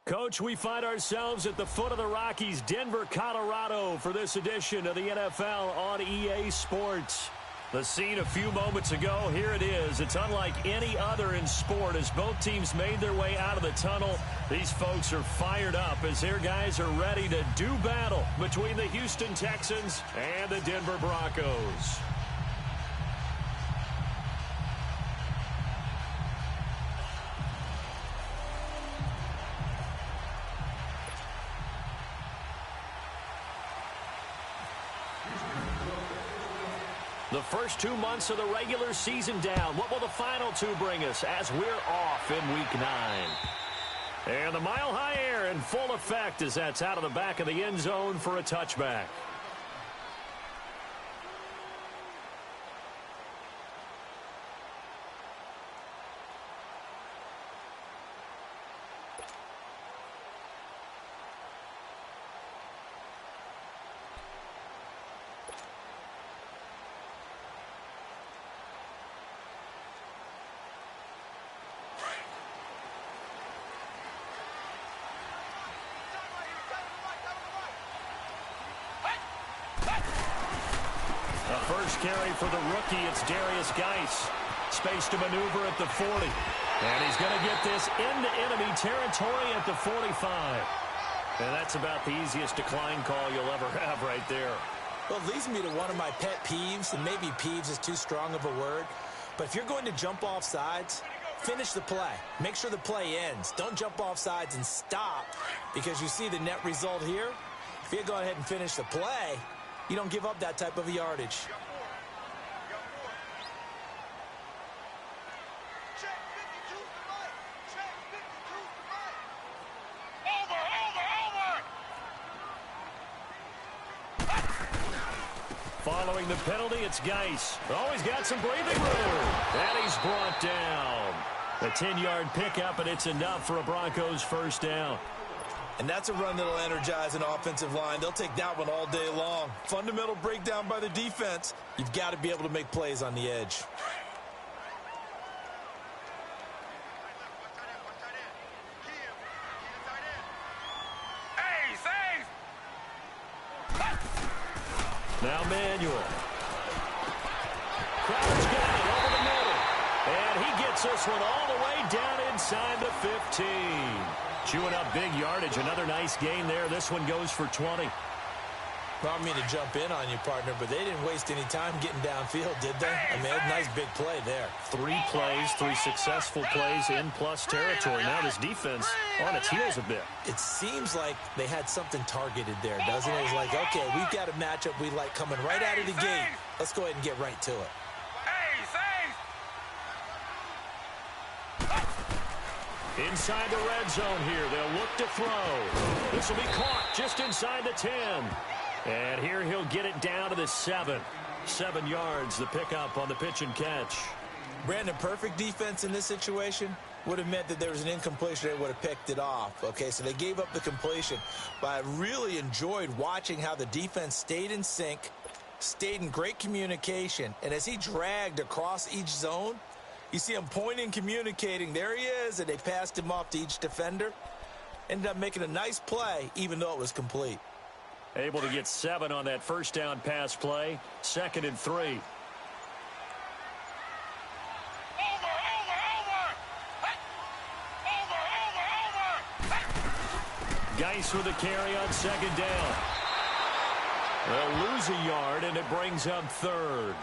Coach, we find ourselves at the foot of the Rockies, Denver, Colorado, for this edition of the NFL on EA Sports. The scene a few moments ago, here it is. It's unlike any other in sport as both teams made their way out of the tunnel. These folks are fired up as their guys are ready to do battle between the Houston Texans and the Denver Broncos. The first 2 months of the regular season down. What will the final two bring us as we're off in Week 9? And the mile-high air in full effect as that's out of the back of the end zone for a touchback. First carry for the rookie, it's Darius Geis. Space to maneuver at the 40. And he's going to get this into enemy territory at the 45. And that's about the easiest decline call you'll ever have right there. Well, it leads me to one of my pet peeves, and maybe peeves is too strong of a word. But if you're going to jump off sides, finish the play. Make sure the play ends. Don't jump off sides and stop because you see the net result here. If you go ahead and finish the play, you don't give up that type of yardage. Following the penalty, it's Geis. Oh, he's got some breathing room. And he's brought down. A 10-yard pickup, and it's enough for a Broncos first down. And that's a run that'll energize an offensive line. They'll take that one all day long. Fundamental breakdown by the defense. You've got to be able to make plays on the edge. Now Manuel. Crowder's got it over the middle. And he gets this one all the way down inside the 15. Chewing up big yardage. Another nice gain there. This one goes for 20. Well, I mean to jump in on you, partner, but they didn't waste any time getting downfield, did they? I mean, a nice big play there. 3 plays, 3 successful plays in plus territory. Now this defense on its heels a bit. It seems like they had something targeted there, doesn't it? It's like, okay, we've got a matchup we like coming right out of the gate. Let's go ahead and get right to it. Inside the red zone here. They'll look to throw. This will be caught just inside the 10. And here he'll get it down to the 7. 7 yards, the pickup on the pitch and catch. Brandon, perfect defense in this situation would have meant that there was an incompletion. They would have picked it off. Okay, so they gave up the completion. But I really enjoyed watching how the defense stayed in sync, stayed in great communication. And as he dragged across each zone, you see him pointing, communicating. There he is, and they passed him off to each defender. Ended up making a nice play, even though it was complete. Able to get 7 on that first down pass play. 2nd and 3. Geis with a carry on 2nd down. They'll lose a yard, and it brings up 3rd.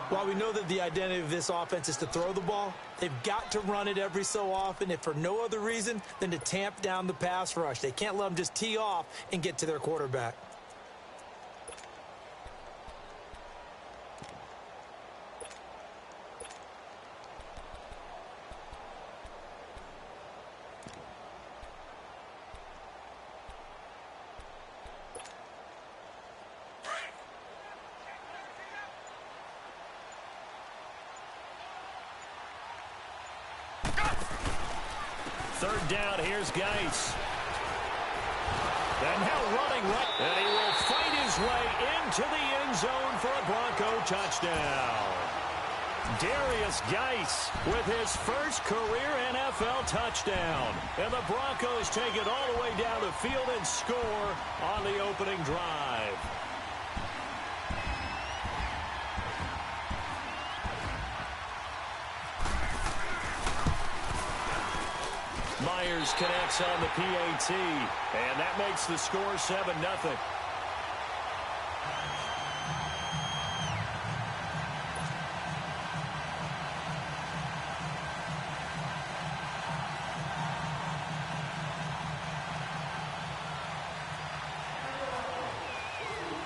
While we know that the identity of this offense is to throw the ball, they've got to run it every so often, if for no other reason than to tamp down the pass rush. They can't let them just tee off and get to their quarterback. Third down, here's Geis. And now running right, and he will fight his way into the end zone for a Bronco touchdown. Darius Geis with his first career NFL touchdown. And the Broncos take it all the way down the field and score on the opening drive. Myers connects on the PAT, and that makes the score 7-0.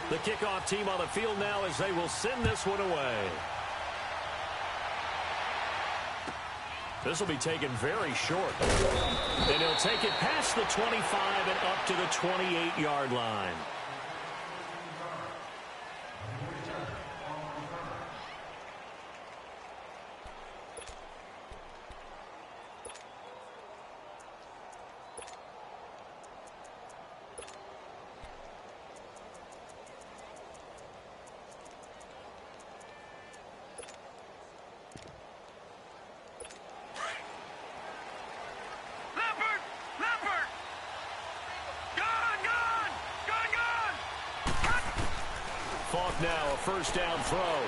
The kickoff team on the field now as they will send this one away. This will be taken very short. And he'll take it past the 25 and up to the 28-yard line. Falk now, a first down throw.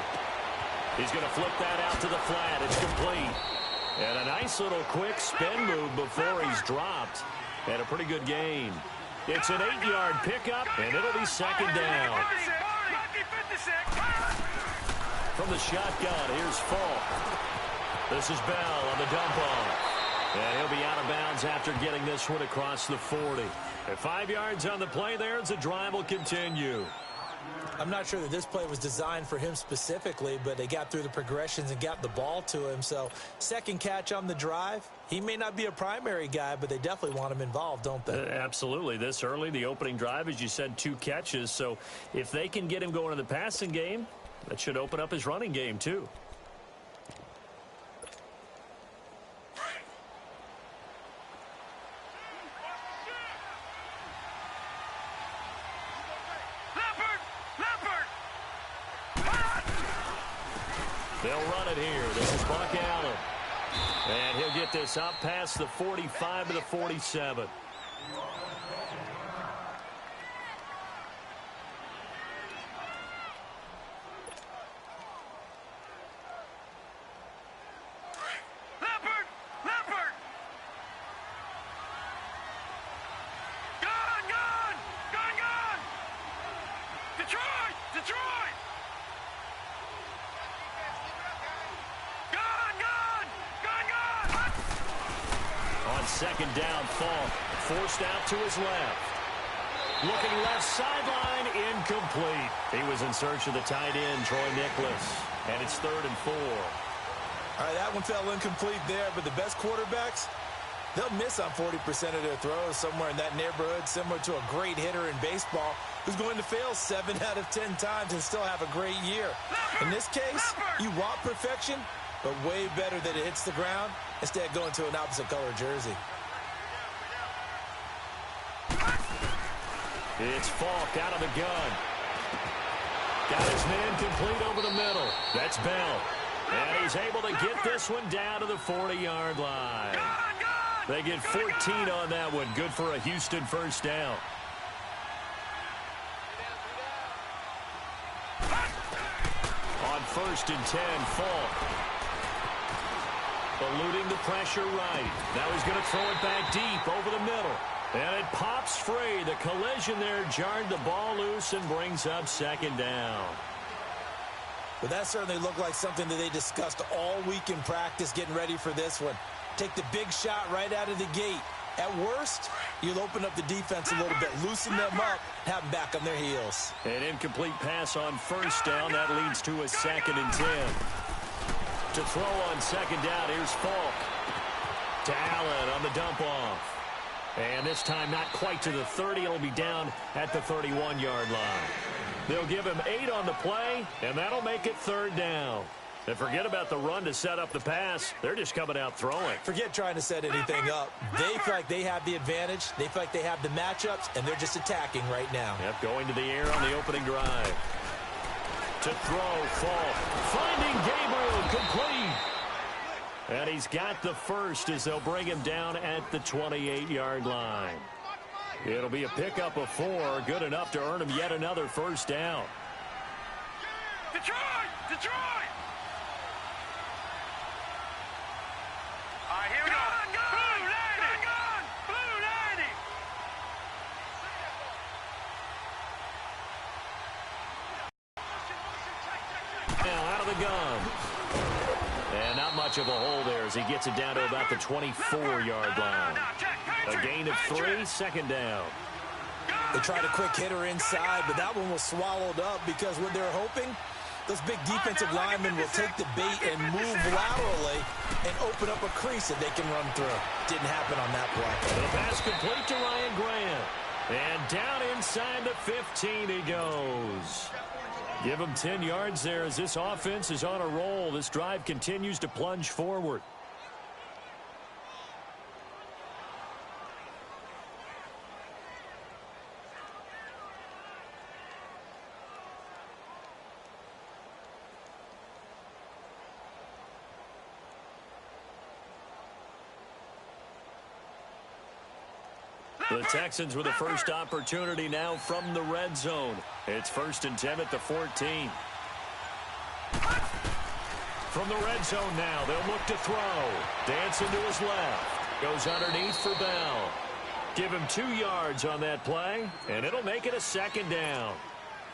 He's going to flip that out to the flat. It's complete. And a nice little quick spin move before he's dropped. And a pretty good gain. It's an 8-yard pickup, and it'll be second down. From the shotgun, here's Falk. This is Bell on the dump off. And he'll be out of bounds after getting this one across the 40. At 5 yards on the play there, the drive will continue. I'm not sure that this play was designed for him specifically, but they got through the progressions and got the ball to him. So second catch on the drive. He may not be a primary guy, but they definitely want him involved, don't they? Absolutely. This early, the opening drive, as you said, 2 catches. So if they can get him going in the passing game, that should open up his running game too. They'll run it here. This is Buck Allen. And he'll get this up past the 45 to the 47. Second down, Falk forced out to his left. Looking left sideline, incomplete. He was in search of the tight end, Troy Nicholas. And it's 3rd and 4. All right, that one fell incomplete there, but the best quarterbacks, they'll miss on 40% of their throws, somewhere in that neighborhood, similar to a great hitter in baseball who's going to fail 7 out of 10 times and still have a great year. In this case, you want perfection, but way better that it hits the ground instead of going to an opposite color jersey. It's Falk out of the gun. Got his man complete over the middle. That's Bell. And he's able to get this one down to the 40-yard line. They get 14 on that one. Good for a Houston first down. On 1st and 10, Falk. Eluding the pressure right. Now he's going to throw it back deep over the middle. And it pops free. The collision there jarred the ball loose and brings up second down. But that certainly looked like something that they discussed all week in practice getting ready for this one. Take the big shot right out of the gate. At worst, you'll open up the defense a little bit, loosen them up, have them back on their heels. An incomplete pass on first down. That leads to a 2nd and 10. To throw on second down, here's Falk. To Allen on the dump off. And this time not quite to the 30. It'll be down at the 31-yard line. They'll give him 8 on the play, and that'll make it 3rd down. And forget about the run to set up the pass. They're just coming out throwing. Forget trying to set anything up. They feel like they have the advantage. They feel like they have the matchups, and they're just attacking right now. Yep, going to the air on the opening drive. To throw, fall. Finding Gabriel, complete. And he's got the first as they'll bring him down at the 28-yard line. It'll be a pickup of 4, good enough to earn him yet another first down. Detroit! Detroit! All right, here we go. Blue 90! Blue 90! Now out of the gun. And not much of a hole there as he gets it down to about the 24-yard line. A gain of 3, second down. They tried a quick hitter inside, but that one was swallowed up because what they're hoping, those big defensive linemen will take the bait and move laterally and open up a crease that they can run through. Didn't happen on that play. The pass complete to Ryan Grant. And down inside the 15 he goes. Give him 10 yards there as this offense is on a roll. This drive continues to plunge forward. The Texans with the first opportunity now from the red zone. It's 1st and 10 at the 14. From the red zone now, they'll look to throw. Dancing to his left. Goes underneath for Bell. Give him 2 yards on that play, and it'll make it a second down.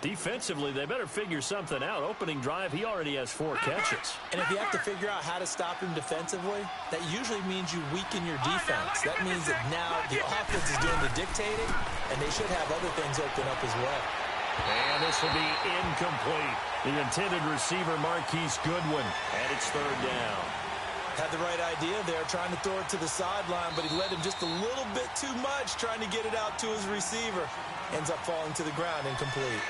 Defensively, they better figure something out. Opening drive, he already has 4 catches. And if you have to figure out how to stop him defensively, that usually means you weaken your defense. That means that now the offense is doing the dictating, and they should have other things open up as well. And this will be incomplete. The intended receiver, Marquise Goodwin, and it's 3rd down. Had the right idea there, trying to throw it to the sideline, but he led him just a little bit too much, trying to get it out to his receiver. Ends up falling to the ground, incomplete.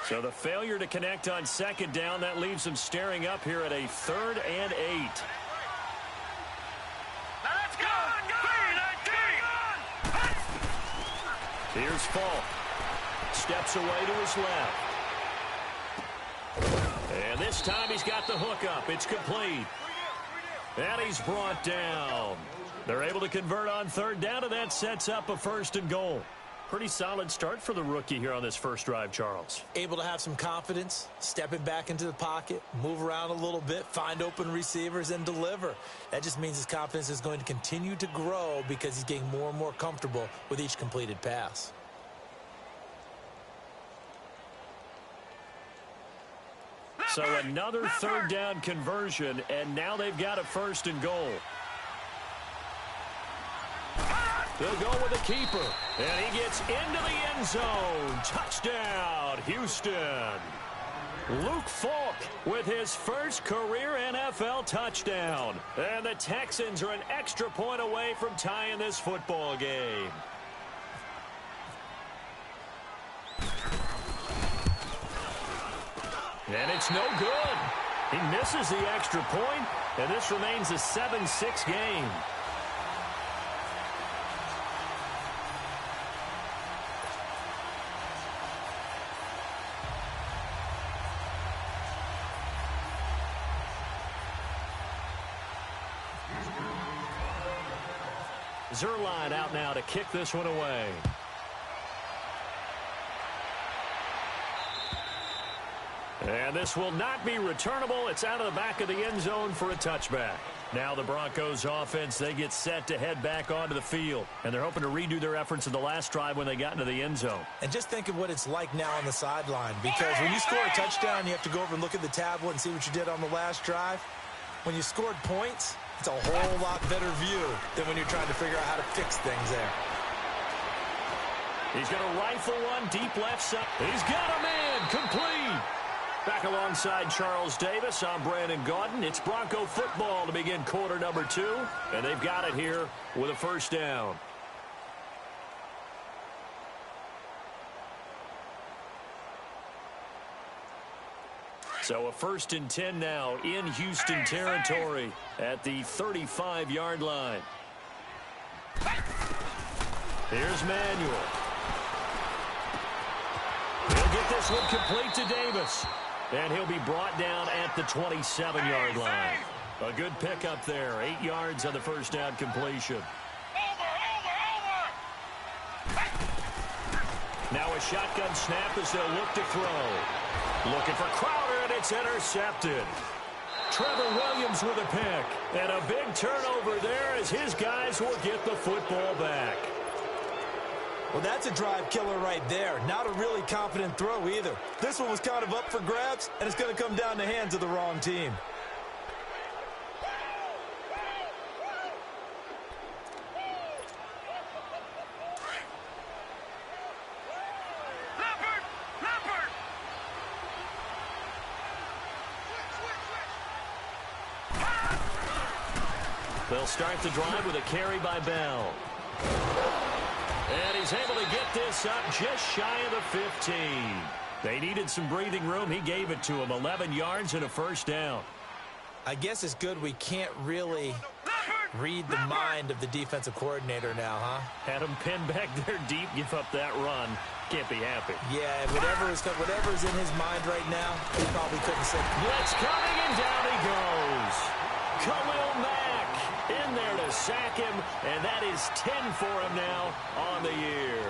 So the failure to connect on 2nd down, that leaves them staring up here at a 3rd and 8. Now let's go! Here's Falk. Steps away to his left. And this time he's got the hook up. It's complete. And he's brought down. They're able to convert on 3rd down, and that sets up a 1st and goal. Pretty solid start for the rookie here on this first drive, Charles. Able to have some confidence, stepping back into the pocket, move around a little bit, find open receivers, and deliver. That just means his confidence is going to continue to grow because he's getting more and more comfortable with each completed pass. So another 3rd down conversion, and now they've got a 1st and goal. They'll go with the keeper, and he gets into the end zone. Touchdown, Houston. Luke Falk with his first career NFL touchdown. And the Texans are an extra point away from tying this football game. And it's no good. He misses the extra point, and this remains a 7-6 game. Zerline out now to kick this one away. And this will not be returnable. It's out of the back of the end zone for a touchback. Now the Broncos offense, they get set to head back onto the field. And they're hoping to redo their efforts in the last drive when they got into the end zone. And just think of what it's like now on the sideline. Because when you score a touchdown, you have to go over and look at the tablet and see what you did on the last drive. When you scored points, it's a whole lot better view than when you're trying to figure out how to fix things there. He's going to rifle one deep left side. He's got a man complete. Back alongside Charles Davis, I'm Brandon Gaudin. It's Bronco football to begin quarter number 2, and they've got it here with a 1st down. So a 1st and 10 now in Houston territory at the 35-yard line. Here's Manuel. He'll get this one complete to Davis. And he'll be brought down at the 27-yard line. A good pickup there. 8 yards on the first down completion. Now a shotgun snap as they'll look to throw. Looking for Crowder, and it's intercepted. Trevor Williams with a pick. And a big turnover there as his guys will get the football back. Well, that's a drive killer right there. Not a really confident throw either. This one was kind of up for grabs, and it's going to come down the hands of the wrong team. They'll start the drive with a carry by Bell. And he's able to get this up just shy of the 15. They needed some breathing room. He gave it to him. 11 yards and a first down. I guess it's good we can't really read the mind of the defensive coordinator now, huh? Had him pinned back there deep, give up that run. Can't be happy. Yeah, whatever's in his mind right now, he probably couldn't say. Blitz coming, and down he goes. Khalil Mack in there to sack him, and that is 10 for him now on the year.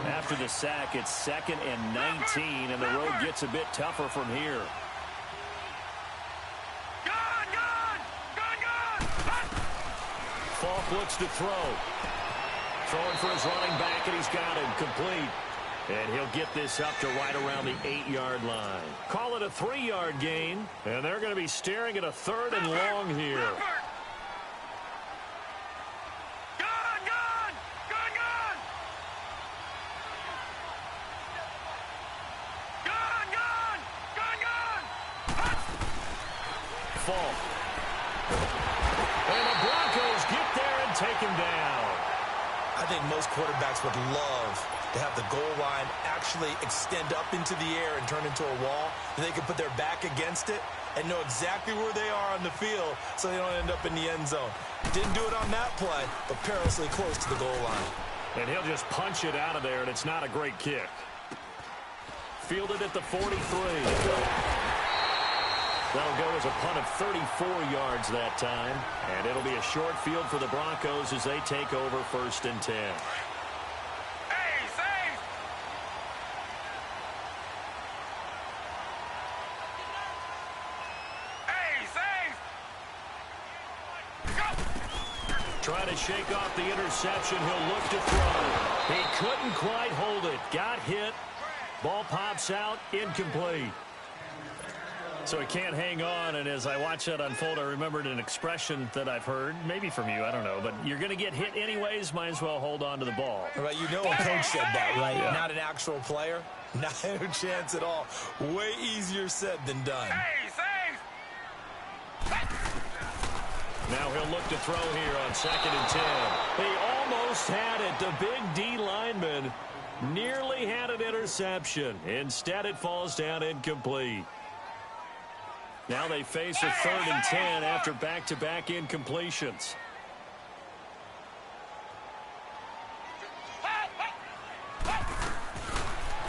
After the sack, it's 2nd and 19, and the road gets a bit tougher from here. Falk looks to throw. Throwing for his running back, and he's got him complete. And he'll get this up to right around the 8-yard line. Call it a 3-yard gain, and they're going to be staring at a 3rd and long here. Falk. And the Broncos get there and take him down. I think most quarterbacks would love to have the goal line actually extend up into the air and turn into a wall, and they can put their back against it and know exactly where they are on the field so they don't end up in the end zone. Didn't do it on that play, but perilously close to the goal line. And he'll just punch it out of there, and it's not a great kick. Fielded at the 43. That'll go as a punt of 34 yards that time. And it'll be a short field for the Broncos as they take over 1st and 10. Trying to shake off the interception. He'll look to throw. He couldn't quite hold it. Got hit. Ball pops out. Incomplete. So he can't hang on, and as I watch that unfold, I remembered an expression that I've heard, maybe from you, I don't know, but you're going to get hit anyways, might as well hold on to the ball. Right, you know a coach said that, right? Yeah. Not an actual player. Not a chance at all. Way easier said than done. Now he'll look to throw here on 2nd and 10. He almost had it. The big D lineman nearly had an interception. Instead, it falls down incomplete. Now they face a 3rd and 10 after back-to-back incompletions.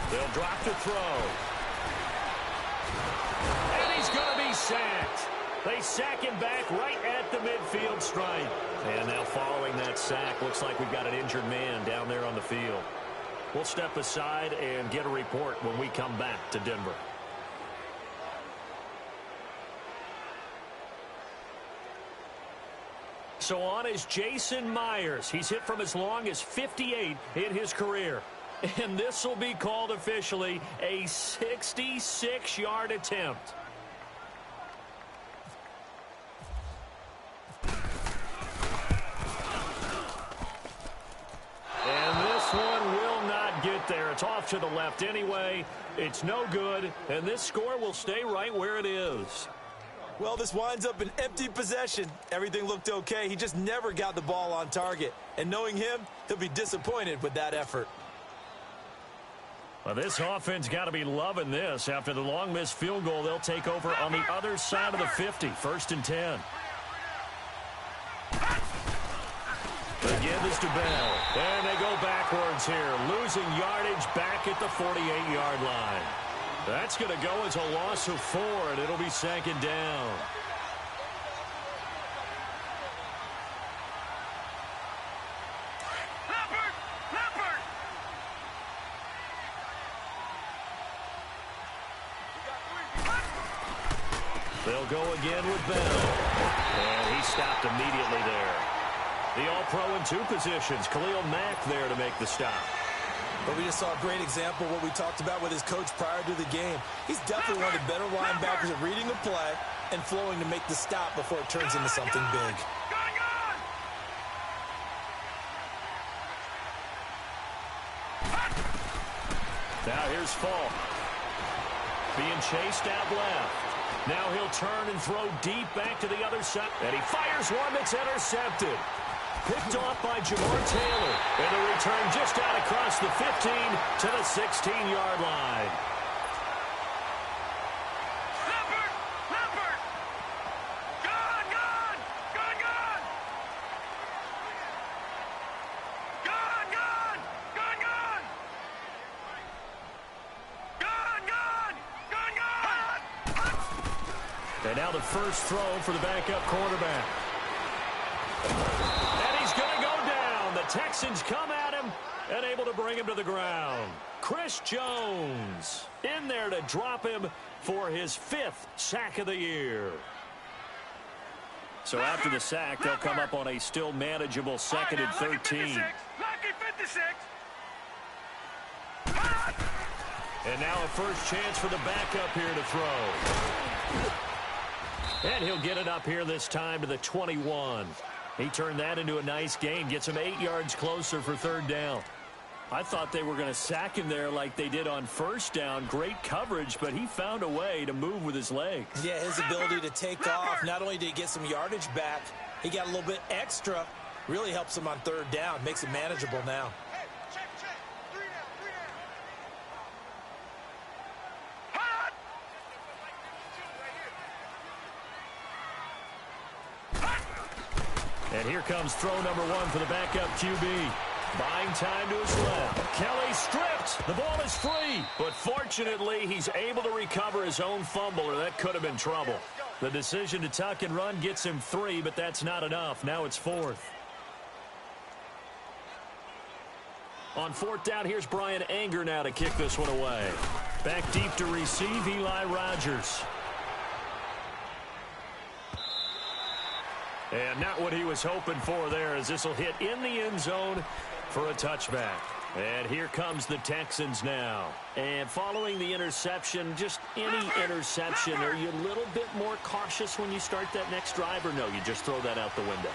They'll drop to throw. And he's going to be sacked. They sack him back right at the midfield stripe. And now following that sack, looks like we've got an injured man down there on the field. We'll step aside and get a report when we come back to Denver. So on is Jason Myers. He's hit from as long as 58 in his career. And this will be called officially a 66-yard attempt. And this one will not get there. It's off to the left anyway. It's no good. And this score will stay right where it is. Well, this winds up an empty possession. Everything looked okay. He just never got the ball on target. And knowing him, he'll be disappointed with that effort. Well, this offense got to be loving this. After the long missed field goal, they'll take over on the other side of the 50, 1st and 10. The give is to Bell. And they go backwards here, losing yardage back at the 48-yard line. That's going to go as a loss of 4, and it'll be 2nd down. They'll go again with Bell. And he stopped immediately there. The All-Pro in 2 positions. Khalil Mack there to make the stop. But we just saw a great example of what we talked about with his coach prior to the game. He's definitely one of the better linebackers at reading the play and flowing to make the stop before it turns into something big. Now here's Falk. Being chased out left. Now he'll turn and throw deep back to the other side. And he fires one that's intercepted. Picked off by Jamar Taylor. And the return just out across the 15 to the 16-yard line. And now the first throw for the backup quarterback. And he's going to go down. The Texans come at him and able to bring him to the ground. Chris Jones in there to drop him for his 5th sack of the year. So after the sack, they'll come up on a still manageable 2nd and 13. And now a first chance for the backup here to throw. And he'll get it up here this time to the 21. He turned that into a nice gain. Gets him 8 yards closer for 3rd down. I thought they were going to sack him there like they did on 1st down. Great coverage, but he found a way to move with his legs. Yeah, his ability to take off. Not only did he get some yardage back, he got a little bit extra. Really helps him on 3rd down. Makes it manageable now. And here comes throw number 1 for the backup QB. Buying time to his left. Kelly stripped. The ball is free. But fortunately, he's able to recover his own fumble, or that could have been trouble. The decision to tuck and run gets him 3, but that's not enough. Now it's 4th. On 4th down, here's Brian Anger now to kick this one away. Back deep to receive, Eli Rogers. And not what he was hoping for there, as this will hit in the end zone for a touchback. And here comes the Texans now. And following the interception, just any interception, are you a little bit more cautious when you start that next drive, or no, you just throw that out the window?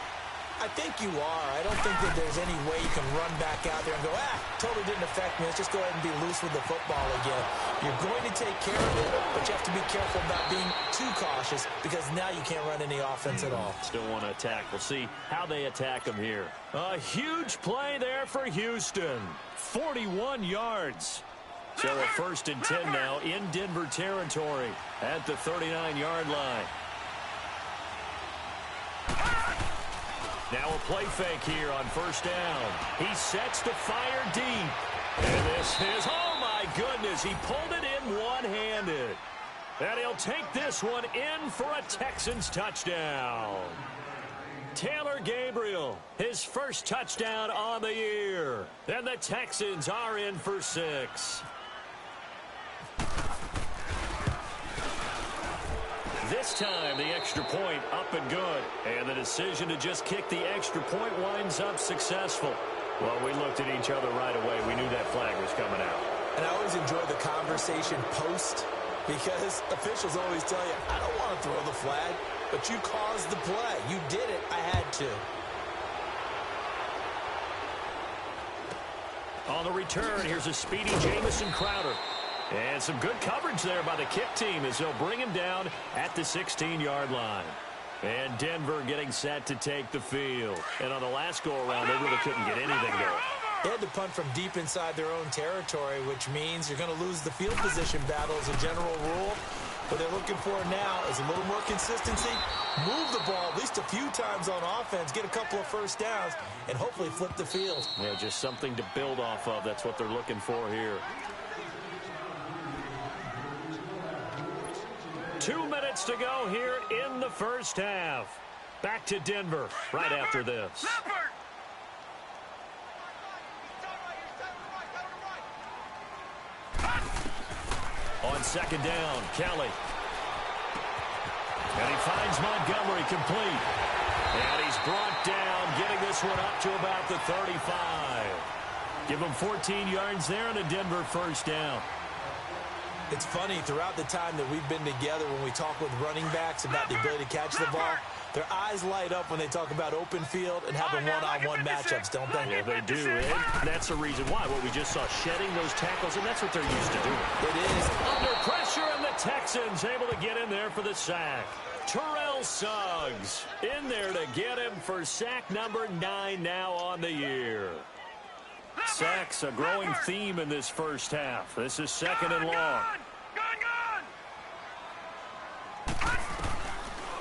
I think you are. I don't think that there's any way you can run back out there and go, totally didn't affect me. Let's just go ahead and be loose with the football again. You're going to take care of it, but you have to be careful about being too cautious, because now you can't run any offense at all. Still want to attack. We'll see how they attack him here. A huge play there for Houston. 41 yards. So a 1st and 10 now in Denver territory at the 39-yard line. Now a play fake here on 1st down. He sets to fire deep. And this is, oh my goodness, he pulled it in one-handed. And he'll take this one in for a Texans touchdown. Taylor Gabriel, his 1st touchdown on the year. And the Texans are in for 6. This time, the extra point up and good. And the decision to just kick the extra point winds up successful. Well, we looked at each other right away. We knew that flag was coming out. And I always enjoy the conversation post, because officials always tell you, I don't want to throw the flag, but you caused the play. You did it. I had to. On the return, here's a speedy Jamison Crowder. And some good coverage there by the kick team as they'll bring him down at the 16-yard line. And Denver getting set to take the field. And on the last go-around, they really couldn't get anything going. They had to punt from deep inside their own territory, which means you're going to lose the field position battle as a general rule. What they're looking for now is a little more consistency, move the ball at least a few times on offense, get a couple of first downs, and hopefully flip the field. Yeah, just something to build off of. That's what they're looking for here. 2 minutes to go here in the first half. Back to Denver right after this. On second down, Kelly. And he finds Montgomery complete. And he's brought down, getting this one up to about the 35. Give him 14 yards there and a Denver first down. It's funny, throughout the time that we've been together, when we talk with running backs about the ability to catch the ball, their eyes light up when they talk about open field and having one-on-one matchups, don't they? Yeah, they do, and that's the reason why. What we just saw, shedding those tackles, and that's what they're used to doing. It is. Under pressure, and the Texans able to get in there for the sack. Terrell Suggs in there to get him for sack number 9 now on the year. Sacks, a growing theme in this first half. This is second and long.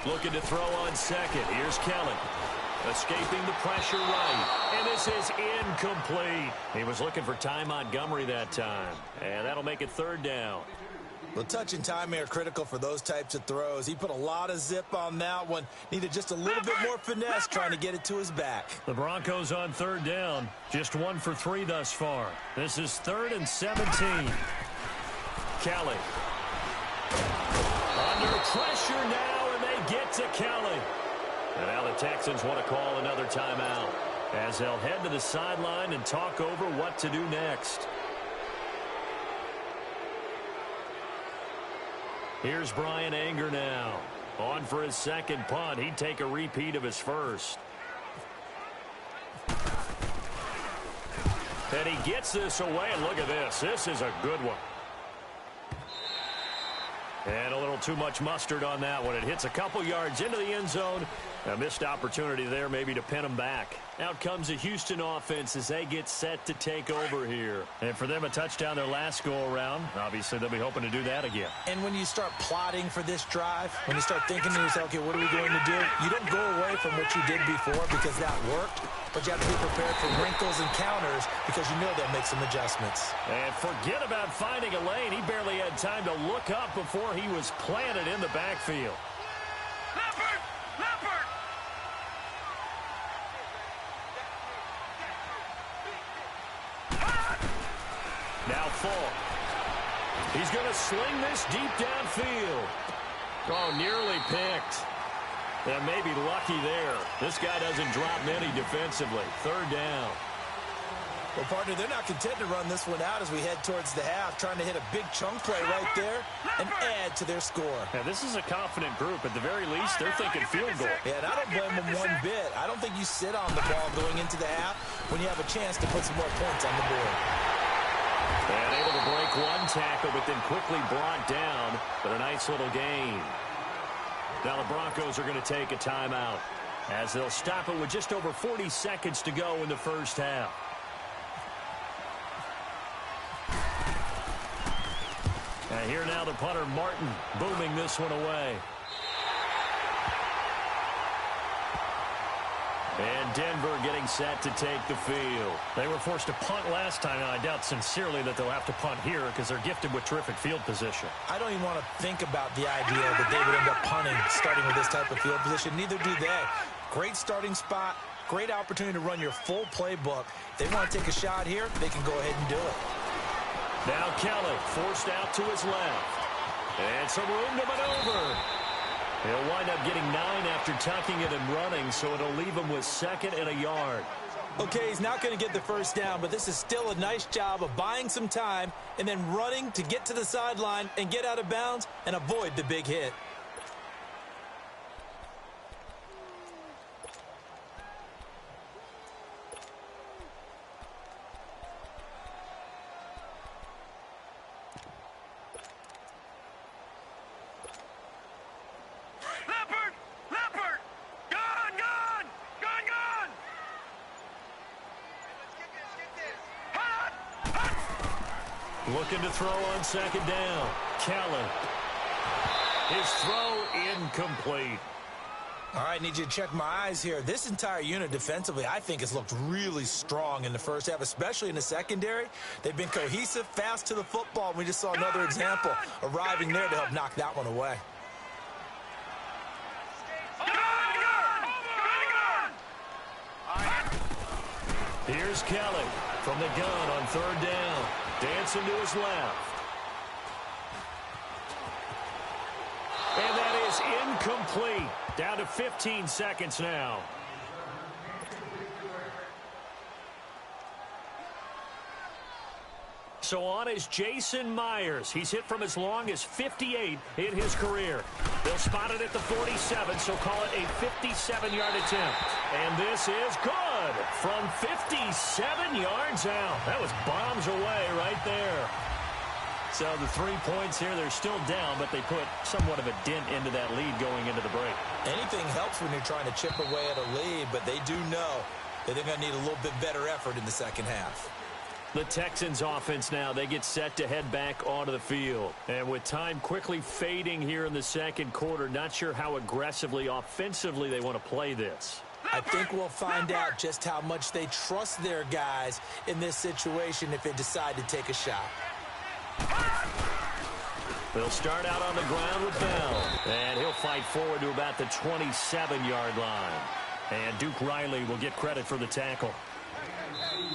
Looking to throw on second. Here's Kelly. Escaping the pressure right. And this is incomplete. He was looking for Ty Montgomery that time. And that'll make it third down. Well, touch and timing are critical for those types of throws. He put a lot of zip on that one. Needed just a little bit more finesse trying to get it to his back. The Broncos on third down. Just 1 for 3 thus far. This is 3rd and 17. Kelly. Under pressure now, and they get to Kelly. And now the Texans want to call another timeout as they'll head to the sideline and talk over what to do next. Here's Brian Anger now. On for his second punt. He'd take a repeat of his first. And he gets this away. And look at this. This is a good one. And a little too much mustard on that one. It hits a couple yards into the end zone. A missed opportunity there maybe to pin him back. Out comes the Houston offense as they get set to take over here. And for them, a touchdown their last go-around. Obviously, they'll be hoping to do that again. And when you start plotting for this drive, when you start thinking to yourself, okay, what are we going to do? You don't go away from what you did before because that worked. But you have to be prepared for wrinkles and counters because you know they'll make some adjustments. And forget about finding a lane. He barely had time to look up before he was planted in the backfield. Leopard! Leopard! Now Falk. He's going to sling this deep downfield. Oh, nearly picked. And maybe lucky there. This guy doesn't drop many defensively. Third down. Well, partner, they're not content to run this one out as we head towards the half, trying to hit a big chunk play right there and add to their score. Now, this is a confident group. At the very least, they're thinking field goal. Yeah, and I don't blame them one bit. I don't think you sit on the ball going into the half when you have a chance to put some more points on the board. And able to break one tackle, but then quickly brought down. But a nice little gain. Now the Broncos are going to take a timeout as they'll stop it with just over 40 seconds to go in the first half. And here now the punter, Martin, booming this one away. And Denver getting set to take the field. They were forced to punt last time, and I doubt sincerely that they'll have to punt here because they're gifted with terrific field position. I don't even want to think about the idea that they would end up punting starting with this type of field position. Neither do they. Great starting spot, great opportunity to run your full playbook. If they want to take a shot here, they can go ahead and do it. Now Kelly forced out to his left. And some room to maneuver. He'll wind up getting 9 after tucking it and running, so it'll leave him with 2nd and a yard. Okay, he's not going to get the first down, but this is still a nice job of buying some time and then running to get to the sideline and get out of bounds and avoid the big hit. Looking to throw on second down. Kelly. His throw incomplete. All right, need you to check my eyes here. This entire unit defensively, I think, has looked really strong in the first half, especially in the secondary. They've been cohesive, fast to the football. We just saw another example arriving there to help knock that one away. Here's Kelly from the gun on third down. Dancing to his left. And that is incomplete. Down to 15 seconds now. So on is Jason Myers. He's hit from as long as 58 in his career. They'll spot it at the 47, so call it a 57-yard attempt. And this is good from 57 yards out. That was bombs away right there. So the 3 points here, they're still down, but they put somewhat of a dent into that lead going into the break. Anything helps when you're trying to chip away at a lead, but they do know that they're going to need a little bit better effort in the second half. The Texans offense now, they get set to head back onto the field. And with time quickly fading here in the second quarter, not sure how aggressively, offensively they want to play this. I think we'll find out just how much they trust their guys in this situation if they decide to take a shot. They'll start out on the ground with Bell. And he'll fight forward to about the 27-yard line. And Duke Riley will get credit for the tackle.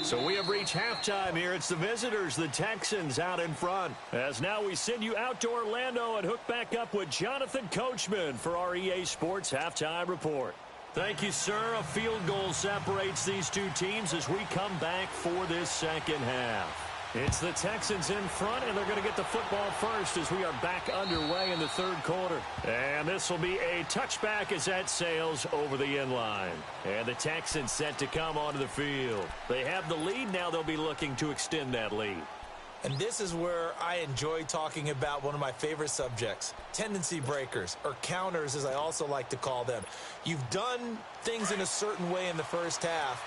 So we have reached halftime here. It's the visitors, the Texans, out in front. As now we send you out to Orlando and hook back up with Jonathan Coachman for our EA Sports Halftime Report. Thank you, sir. A field goal separates these two teams as we come back for this second half. It's the Texans in front, and they're going to get the football first as we are back underway in the third quarter. And this will be a touchback as that sails over the end line. And the Texans set to come onto the field. They have the lead. Now they'll be looking to extend that lead. And this is where I enjoy talking about one of my favorite subjects, tendency breakers, or counters as I also like to call them. You've done things in a certain way in the first half,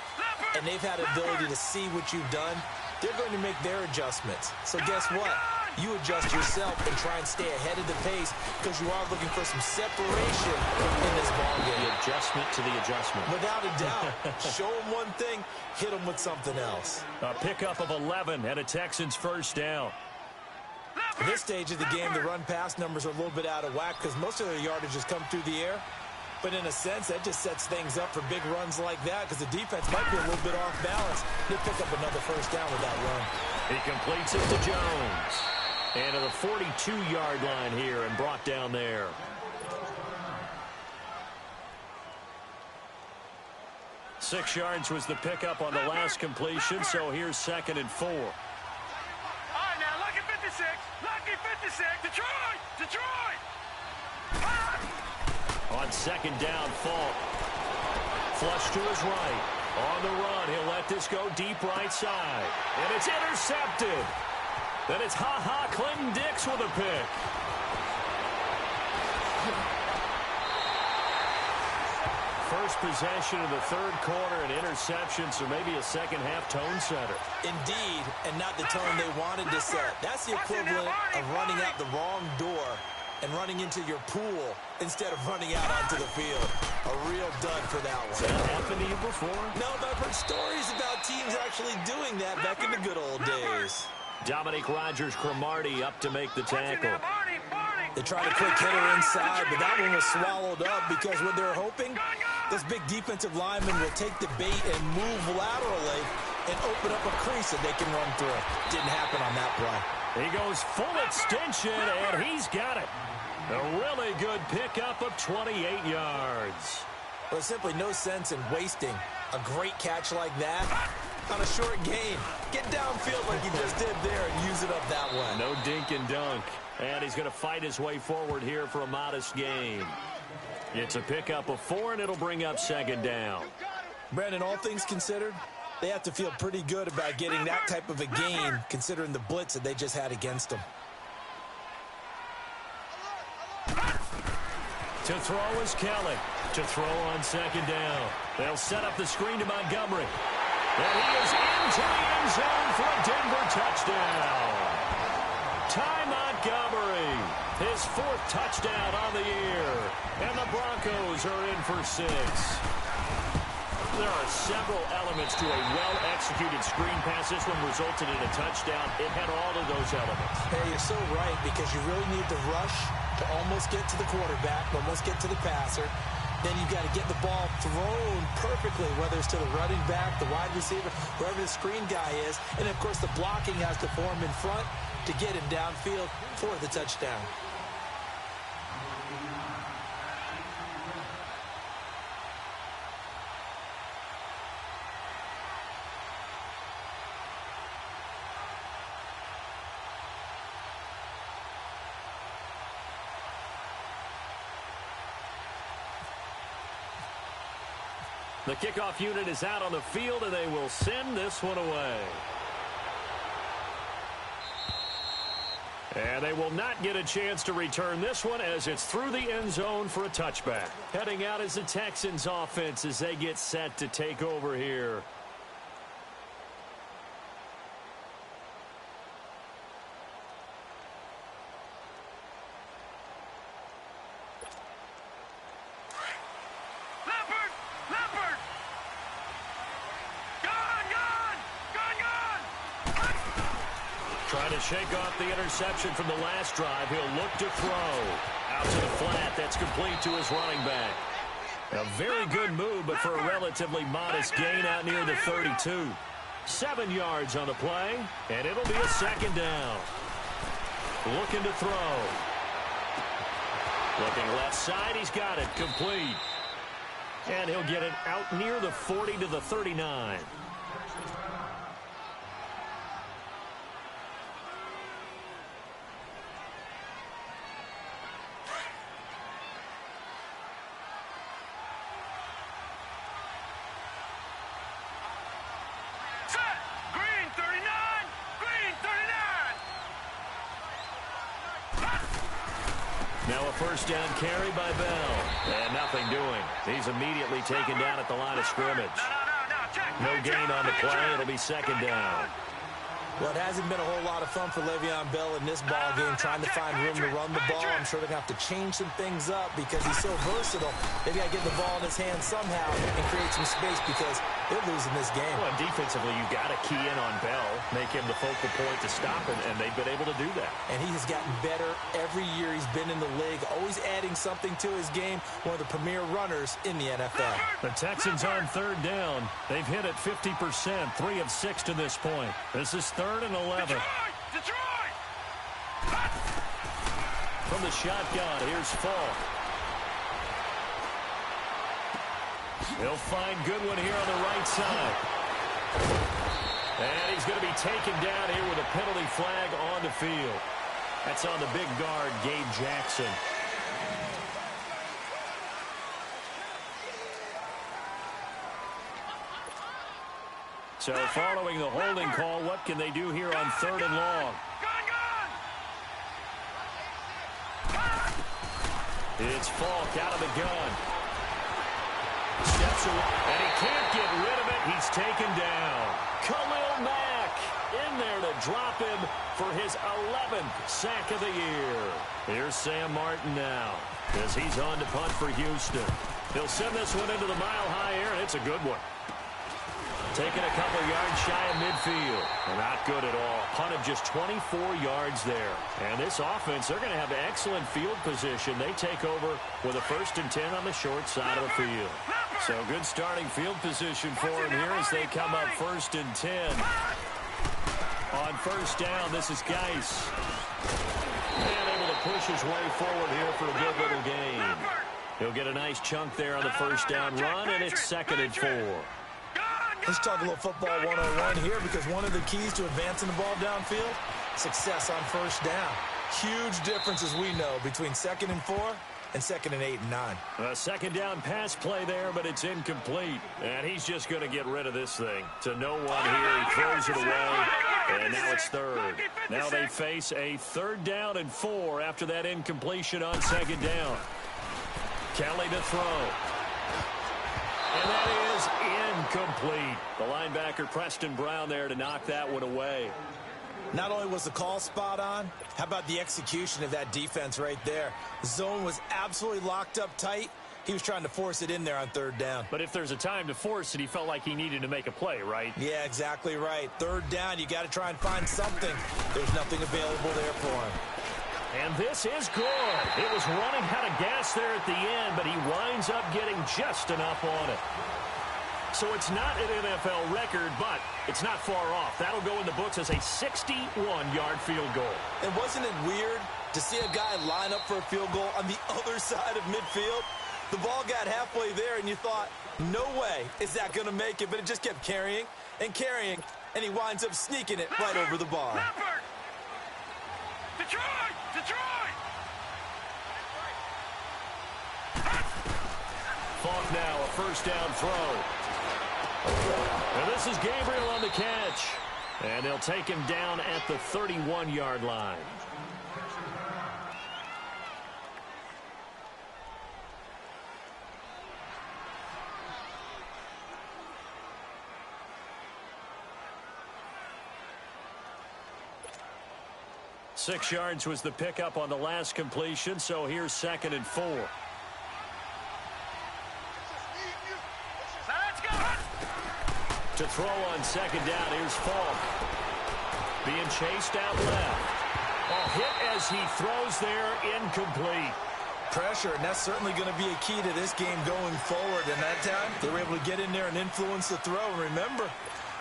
and they've had the ability to see what you've done. They're going to make their adjustments. So guess what? You adjust yourself and try and stay ahead of the pace because you are looking for some separation in this ballgame. The adjustment to the adjustment. Without a doubt. Show them one thing, hit them with something else. A pickup of 11 and a Texans first down. At this stage of the game, the run-pass numbers are a little bit out of whack because most of their yardage has come through the air. But in a sense, that just sets things up for big runs like that because the defense might be a little bit off balance. They pick up another first down with that run. He completes it to Jones. And to the 42-yard line here and brought down there. Six yards was the pickup on the last completion, so here's 2nd and 4. All right, now, lucky 56. Lucky 56. Detroit! Detroit! On second down, Falk. Flush to his right. On the run, he'll let this go deep right side. And it's intercepted. Then it's Ha-Ha Clinton-Dix with a pick. First possession of the third quarter, an interception, so maybe a second-half tone setter. Indeed, and not the tone they wanted to set. That's the equivalent of running out the wrong door and running into your pool instead of running out onto the field. A real dud for that one. Has that happened to you before? No, but I've heard stories about teams actually doing that back in the good old days. Dominique Rodgers-Cromartie up to make the tackle. They tried a quick hitter inside, but that one was swallowed up because what they're hoping, this big defensive lineman will take the bait and move laterally and open up a crease that they can run through. Didn't happen on that play. He goes full extension, and he's got it. A really good pickup of 28 yards. Well, there's simply no sense in wasting a great catch like that on a short gain. Get downfield like he just did there and use it up that way. No dink and dunk. And he's going to fight his way forward here for a modest gain. It's a pickup of 4, and it'll bring up 2nd down. Brandon, all things considered, they have to feel pretty good about getting that type of a gain considering the blitz that they just had against them. To throw is Kelly. To throw on 2nd down. They'll set up the screen to Montgomery. And he is into the end zone for a Denver touchdown. Ty Montgomery, his 4th touchdown on the year. And the Broncos are in for 6. There are several elements to a well-executed screen pass. This one resulted in a touchdown. It had all of those elements. Hey, you're so right, because you really need to rush to almost get to the quarterback, almost get to the passer. Then you've got to get the ball thrown perfectly, whether it's to the running back, the wide receiver, whoever the screen guy is. And, of course, the blocking has to form in front to get him downfield for the touchdown. The kickoff unit is out on the field, and they will send this one away. And they will not get a chance to return this one as it's through the end zone for a touchback. Heading out is the Texans offense as they get set to take over here. Trying to shake off the interception from the last drive. He'll look to throw. Out to the flat. That's complete to his running back. A very good move, but for a relatively modest gain out near the 32. 7 yards on the play, and it'll be a 2nd down. Looking to throw. Looking left side. He's got it. Complete. And he'll get it out near the 40 to the 39. Now a 1st down carry by Bell. And nothing doing. He's immediately taken down at the line of scrimmage. No gain on the play. It'll be 2nd down. Well, it hasn't been a whole lot of fun for Le'Veon Bell in this ball game, trying to find room to run the ball. I'm sure they're going to have to change some things up because he's so versatile. They've got to get the ball in his hands somehow and create some space because they're losing this game. Well, defensively, you've got to key in on Bell, make him the focal point to stop him, and they've been able to do that. And he has gotten better every year he's been in the league, always adding something to his game, one of the premier runners in the NFL. The Texans on 3rd down. They've hit it 50%, 3 of 6 to this point. This is 3rd and 11. Detroit! From the shotgun, here's Falk. He'll find Goodwin here on the right side. And he's going to be taken down here with a penalty flag on the field. That's on the big guard, Gabe Jackson. So following the holding call, what can they do here on 3rd and long? It's Falk out of the gun. Steps away, and he can't get rid of it. He's taken down. Khalil Mack in there to drop him for his 11th sack of the year. Here's Sam Martin now as he's on to punt for Houston. He'll send this one into the mile-high air, and it's a good one. Taking a couple yards shy of midfield. Not good at all. Punt of just 24 yards there. And this offense, they're going to have excellent field position. They take over with a 1st and 10 on the short side of the field. So good starting field position for them here as they come up 1st and 10. On 1st down, this is Geis. And able to push his way forward here for a good little gain. He'll get a nice chunk there on the 1st down run, and it's 2nd and 4. Let's talk a little football 101 here because one of the keys to advancing the ball downfield, success on 1st down. Huge difference, as we know, between 2nd and 4 and 2nd and 8 and 9. A 2nd down pass play there, but it's incomplete. And he's just going to get rid of this thing. To no one here. He throws it away. And now it's 3rd. Now they face a 3rd down and 4 after that incompletion on 2nd down. Kelly to throw. And that is incomplete. The linebacker, Preston Brown, there to knock that one away. Not only was the call spot on, how about the execution of that defense right there? The zone was absolutely locked up tight. He was trying to force it in there on third down. But if there's a time to force it, he felt like he needed to make a play, right? Yeah, exactly right. Third down, you got to try and find something. There's nothing available there for him. And this is good. It was running out of gas there at the end, but he winds up getting just enough on it. So it's not an NFL record, but it's not far off. That'll go in the books as a 61-yard field goal. And wasn't it weird to see a guy line up for a field goal on the other side of midfield? The ball got halfway there, and you thought, no way is that going to make it, but it just kept carrying and carrying, and he winds up sneaking it right over the bar. Detroit! Detroit! Falk now, a first down throw. And this is Gabriel on the catch. And they'll take him down at the 31-yard line. Six yards was the pickup on the last completion, so here's 2nd and 4. To throw on 2nd down, here's Falk. Being chased out left. Oh, hit as he throws there, incomplete. Pressure, and that's certainly going to be a key to this game going forward. And that time, they were able to get in there and influence the throw. And remember,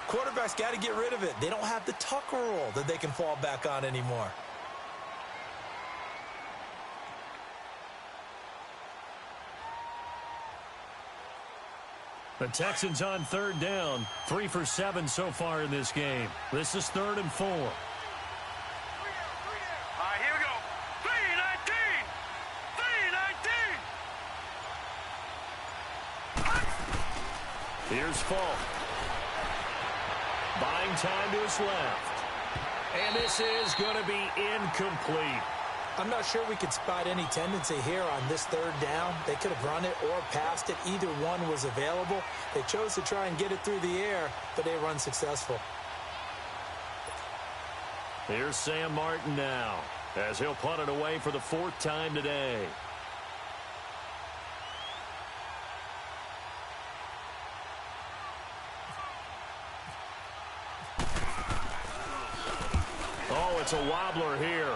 quarterbacks got to get rid of it. They don't have the Tucker rule that they can fall back on anymore. The Texans on 3rd down. 3 for 7 so far in this game. This is 3rd and 4. All right, here we go. 3-19. 3-19. Here's Falk. Buying time to his left. And this is going to be incomplete. I'm not sure we could spot any tendency here on this 3rd down. They could have run it or passed it. Either one was available. They chose to try and get it through the air, but they were unsuccessful. Here's Sam Martin now, as he'll punt it away for the 4th time today. Oh, it's a wobbler here.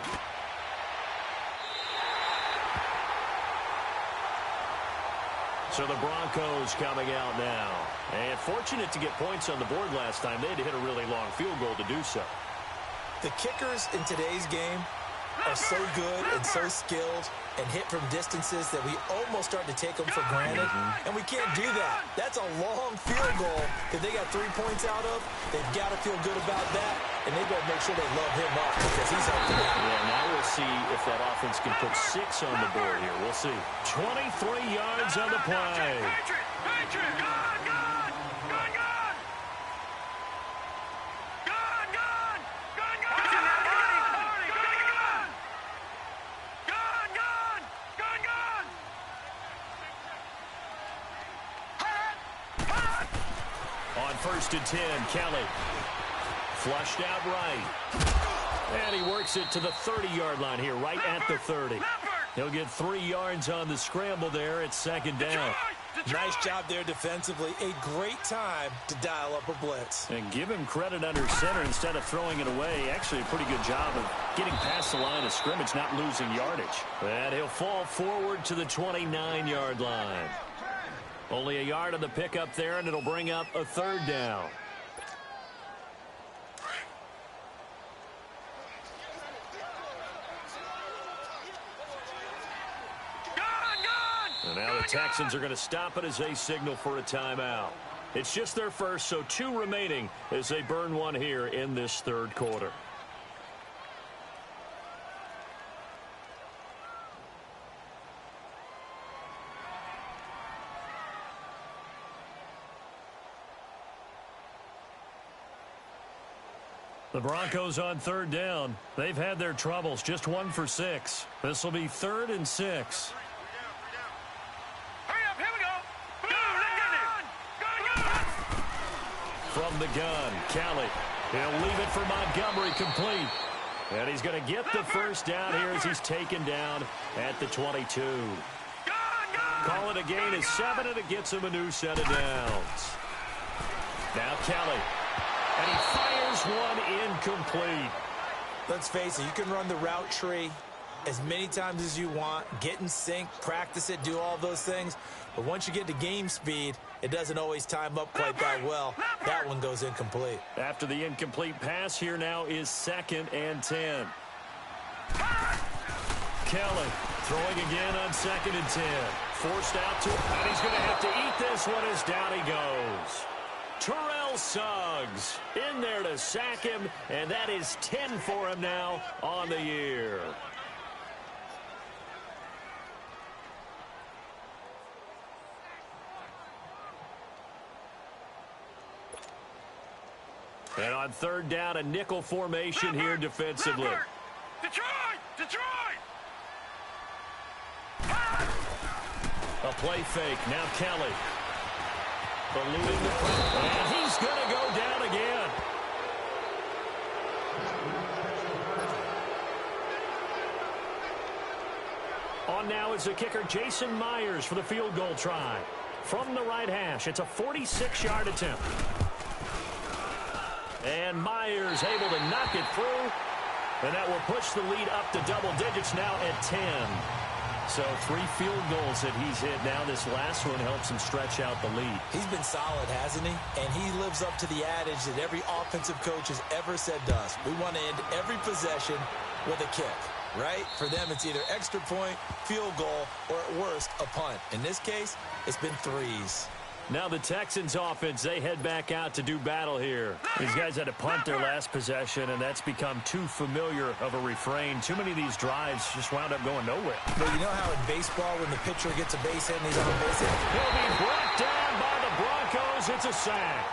So the Broncos coming out now. And fortunate to get points on the board last time. They had to hit a really long field goal to do so. The kickers in today's game are so good and so skilled and hit from distances that we almost start to take them for granted. And we can't do that. That's a long field goal that they got 3 points out of. They've got to feel good about that. And they better make sure they love him up because he's up to that. Yeah, now we'll see if that offense can put 6 on the board here. We'll see. 23 yards on the play. Patriot! Gone! Gone! Gone! Gone! Gone! Gone! Gone! Gone! Gone! Gone! Gone! Gone! On 1st and 10, Kelly. Flushed out right. And he works it to the 30-yard line here, right at the 30. He'll get 3 yards on the scramble there at 2nd down. Nice job there defensively. A great time to dial up a blitz. And give him credit under center instead of throwing it away. Actually, a pretty good job of getting past the line of scrimmage, not losing yardage. And he'll fall forward to the 29-yard line. Only a yard on the pickup there, and it'll bring up a 3rd down. And now the Texans are going to stop it as they signal for a timeout. It's just their first, so 2 remaining as they burn one here in this 3rd quarter. The Broncos on 3rd down. They've had their troubles, just 1 for 6. This will be 3rd and 6. From the gun, Kelly He'll leave it for Montgomery complete. And he's going to get the first down here as he's taken down at the 22. Call it a gain of 7, and it gets him a new set of downs. Now Kelly. And he fires one incomplete. Let's face it, you can run the route tree as many times as you want, get in sync, practice it, do all those things. But once you get to game speed, it doesn't always time up quite that well. That one goes incomplete. After the incomplete pass, here now is 2nd and 10. Kelly throwing again on 2nd and 10. Forced out to him, and he's going to have to eat this one as down he goes. Terrell Suggs in there to sack him, and that is 10 for him now on the year. And on 3rd down, a nickel formation here defensively. Detroit! Detroit! A play fake. Now Kelly. Eluding the pressure. And he's going to go down again. On now is the kicker, Jason Myers, for the field goal try. From the right hash, it's a 46-yard attempt. And Myers able to knock it through. And that will push the lead up to double digits now at 10. So 3 field goals that he's hit now. This last one helps him stretch out the lead. He's been solid, hasn't he? And he lives up to the adage that every offensive coach has ever said to us. We want to end every possession with a kick, right? For them, it's either extra point, field goal, or at worst, a punt. In this case, it's been 3s. Now the Texans offense, they head back out to do battle here. These guys had to punt their last possession, and that's become too familiar of a refrain. Too many of these drives just wound up going nowhere. But you know how in baseball, when the pitcher gets a base hit and he's on base hit? He'll be brought down by the Broncos. It's a sack.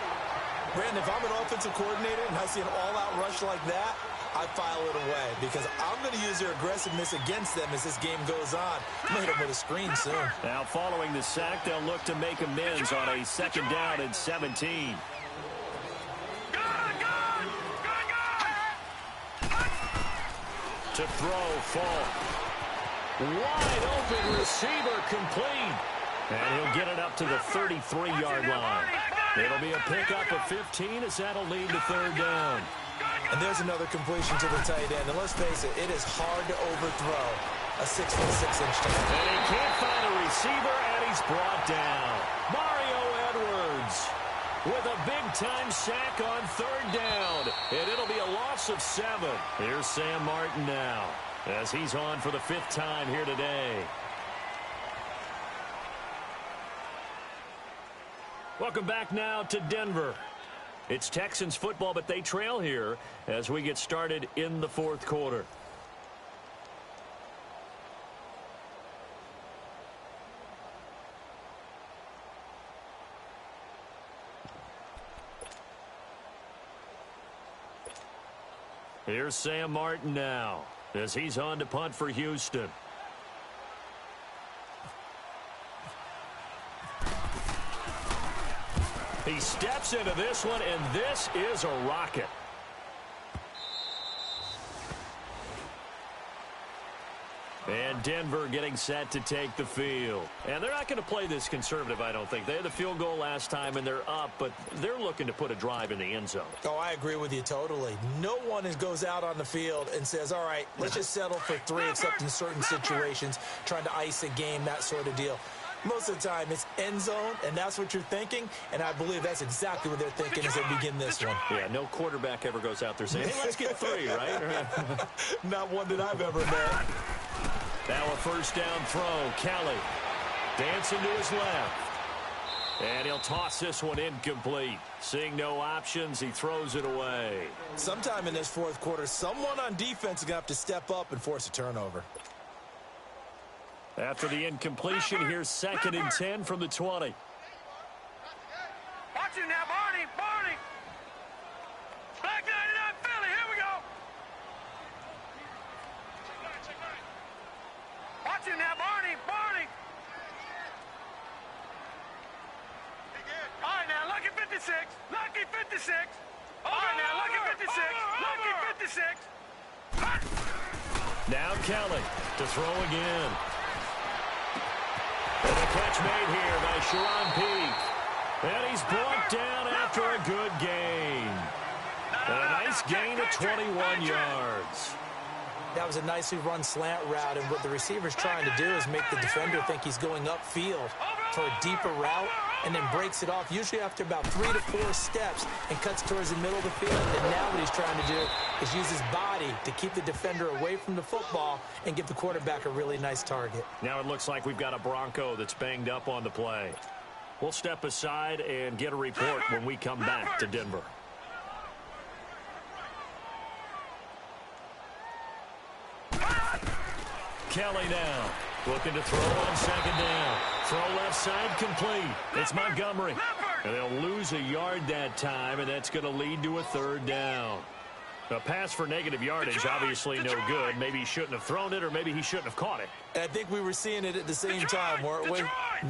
Brandon, if I'm an offensive coordinator and I see an all-out rush like that, I file it away because I'm going to use their aggressiveness against them as this game goes on. I'm going to hit them with a screen soon. Now following the sack, they'll look to make amends on a 2nd down and 17. To throw, Falk. Wide open receiver complete. And he'll get it up to the 33-yard line. It'll be a pickup of 15 as that'll lead to 3rd down. And there's another completion to the tight end. And let's face it, it is hard to overthrow a 6'6" tight end. And he can't find a receiver, and he's brought down. Mario Edwards with a big-time sack on 3rd down. And it'll be a loss of 7. Here's Sam Martin now as he's on for the 5th time here today. Welcome back now to Denver. It's Texans football, but they trail here as we get started in the 4th quarter. Here's Sam Martin now as he's on to punt for Houston. He steps into this one, and this is a rocket. And Denver getting set to take the field. And they're not going to play this conservative, I don't think. They had the field goal last time, and they're up, but they're looking to put a drive in the end zone. Oh, I agree with you totally. No one goes out on the field and says, all right, let's just settle for 3, except in certain situations, trying to ice a game, that sort of deal. Most of the time, it's end zone, and that's what you're thinking, and I believe that's exactly what they're thinking as they begin this one. Yeah, no quarterback ever goes out there saying, hey, let's get 3, right? Not one that I've ever met. Now a 1st down throw. Kelly dancing to his left. And he'll toss this one incomplete. Seeing no options, he throws it away. Sometime in this 4th quarter, someone on defense is going to have to step up and force a turnover. After the incompletion, here's 2nd and 10 from the 20. Watch him now, Barney, Barney. Black 99 Philly, here we go. Watch him now, Barney, Barney. All right, now, lucky 56, lucky 56. All right, now, lucky 56. Lucky 56. Now Kelly to throw again. And the catch made here by Sharon Peak. And he's brought down after a good gain. And a nice gain of 21 yards. That was a nicely run slant route, and what the receiver's trying to do is make the defender think he's going upfield for a deeper route, and then breaks it off, usually after about 3 to 4 steps, and cuts towards the middle of the field. And now what he's trying to do is use his body to keep the defender away from the football and give the quarterback a really nice target. Now it looks like we've got a Bronco that's banged up on the play. We'll step aside and get a report when we come back to Denver. Kelly now, looking to throw on second down. Throw left side complete. It's Montgomery. And they'll lose a yard that time, and that's going to lead to a third down. A pass for negative yardage, obviously no good. Maybe he shouldn't have thrown it, or maybe he shouldn't have caught it. And I think we were seeing it at the same time, weren't we?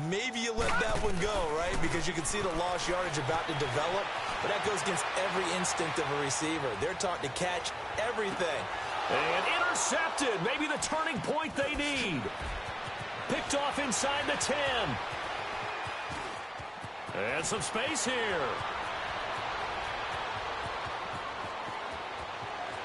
Maybe you let that one go, right? Because you can see the lost yardage about to develop. But that goes against every instinct of a receiver. They're taught to catch everything. And intercepted. Maybe the turning point they need. Picked off inside the 10. And some space here.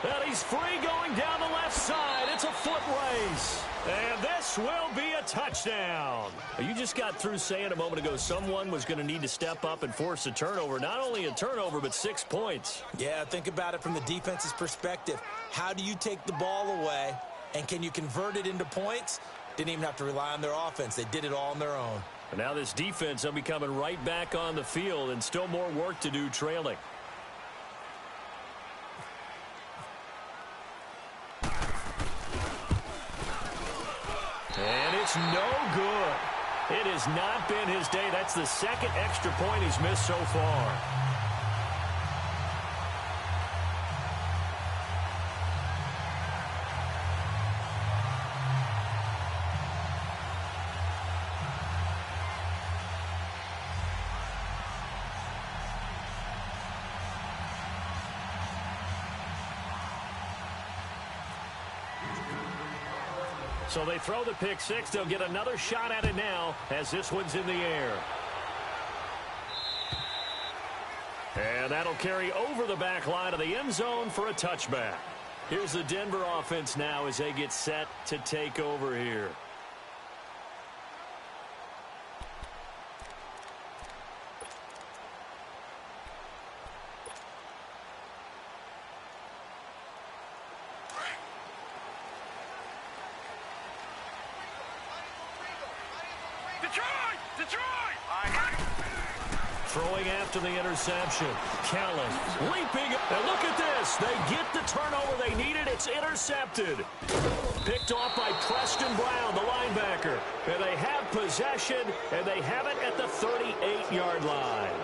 And he's free going down the left side. It's a foot race. And this will be a touchdown. You just got through saying a moment ago someone was going to need to step up and force a turnover. Not only a turnover, but 6 points. Yeah, think about it from the defense's perspective. How do you take the ball away, and can you convert it into points? Didn't even have to rely on their offense. They did it all on their own. And now this defense will be coming right back on the field, and still more work to do trailing. And it's no good. It has not been his day. That's the second extra point he's missed so far. So they throw the pick six. They'll get another shot at it now as this one's in the air. And that'll carry over the back line of the end zone for a touchback. Here's the Denver offense now as they get set to take over here. Throwing after the interception. Kelly leaping. And look at this. They get the turnover they needed. It's intercepted. Picked off by Preston Brown, the linebacker. And they have possession, and they have it at the 38-yard line.